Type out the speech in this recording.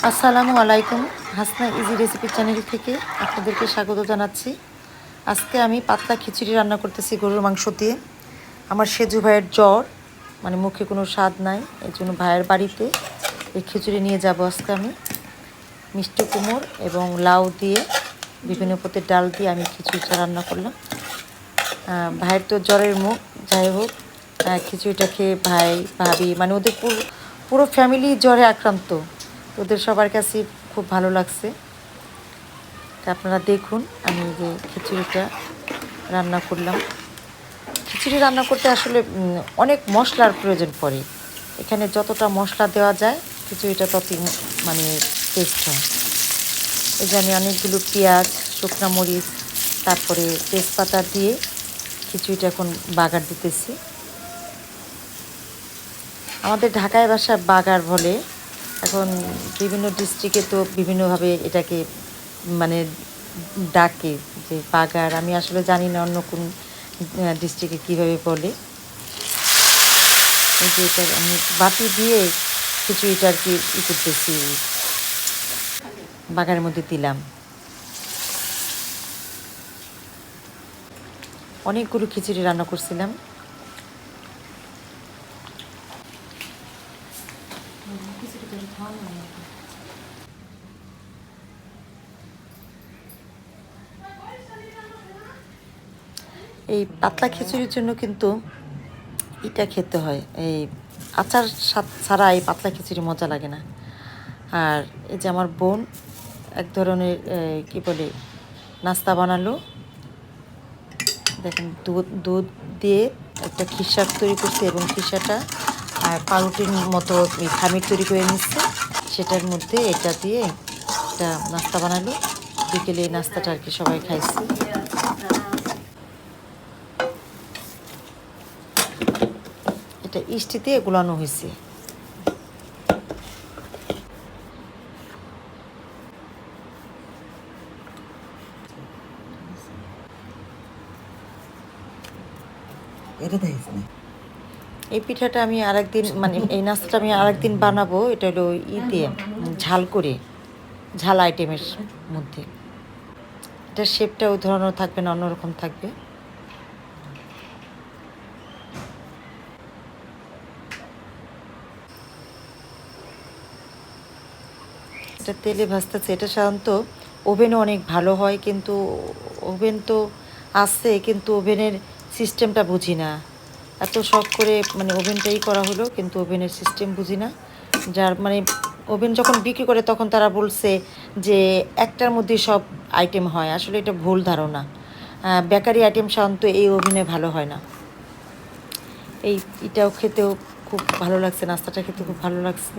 আসসালামু আলাইকুম। Hasna easy recipe channel থেকে আপনাদেরকে স্বাগত জানাচ্ছি। আজকে আমি পাতলা খিচুড়ি রান্না করতেছি গরুর মাংস দিয়ে। আমার সেজু ভাইয়ের জ্বর, মানে মুখে কোনো স্বাদ নাই, এই জন্য ভাইয়ের বাড়িতে এই খিচুড়ি নিয়ে যাব আজকে আমি। মিষ্টি কুমড় এবং লাউ দিয়ে বিভিন্ন পদের ডাল দিয়ে আমি খিচুড়িটা রান্না করলাম। ভাইয়ের তো জ্বরের মুখ, যাই হোক খিচুড়িটা খেয়ে ভাই ভাবি মানে ওদের পুরো ফ্যামিলি জ্বরে আক্রান্ত। ওদের সবার কাছে খুব ভালো লাগছে। তা আপনারা দেখুন আমি যে খিচুড়িটা রান্না করলাম। খিচুড়ি রান্না করতে আসলে অনেক মশলার প্রয়োজন পড়ে। এখানে যতটা মশলা দেওয়া যায় খিচুড়িটা ততই মানে টেস্ট হয়। এই যে আমি অনেকগুলো পেঁয়াজ, শুকনো মরিচ, তারপরে তেজপাতা দিয়ে খিচুড়িটা এখন বাগার দিতেছি। আমাদের ঢাকায় ভাষায় বাগার বলে। এখন বিভিন্ন ডিস্ট্রিক্টে তো বিভিন্নভাবে এটাকে মানে ডাকে যে বাগার। আমি আসলে জানি না অন্য কোন ডিস্ট্রিক্টে কীভাবে বলে। এই যে এটা আমি বাটি দিয়ে খিচুড়িটা আর কি করতেছি, বাগারের মধ্যে দিলাম। অনেকগুলো খিচুড়ি রান্না করছিলাম। এই পাতলা খিচুড়ির জন্য কিন্তু এটা খেতে হয়, এই আচার ছাড়া এই পাতলা খিচুড়ি মজা লাগে না। আর এই যে আমার বোন এক ধরনের কি বলে নাস্তা বানালো। দেখেন দুধ দিয়ে একটা খিসা তৈরি করছে এবং খিসাটা পাউরুটির মতো খামির তৈরি করে নিচ্ছে। সেটার মধ্যে এটা দিয়ে একটা নাস্তা বানালো। বিকেলে এই নাস্তাটা আর কি সবাই খাইছে। এটা ইস্টিতে গোলানো হয়েছে। এই পিঠাটা আমি আরেকদিন মানে এই নাস্তাটা আমি আরেকদিন বানাবো। এটা হলো দিয়ে ঝাল করে, ঝাল আইটেমের মধ্যে। এটার শেপটা ওই ধরনের থাকবে না, অন্যরকম থাকবে। এটা তেলে ভাজতেছে। এটা সাধারণত ওভেনও অনেক ভালো হয়, কিন্তু ওভেন তো আছে, কিন্তু ওভেনের সিস্টেমটা বুঝি না। এত শখ করে মানে ওভেনটাই করা হলো, কিন্তু ওভেনের সিস্টেম বুঝি না। যার মানে ওভেন যখন বিক্রি করে তখন তারা বলছে যে একটার মধ্যে সব আইটেম হয়। আসলে এটা ভুল ধারণা। বেকারি আইটেম সাধারণত এই ওভেনে ভালো হয় না। এটাও খেতেও খুব ভালো লাগছে, নাস্তাটা খেতে খুব ভালো লাগছে।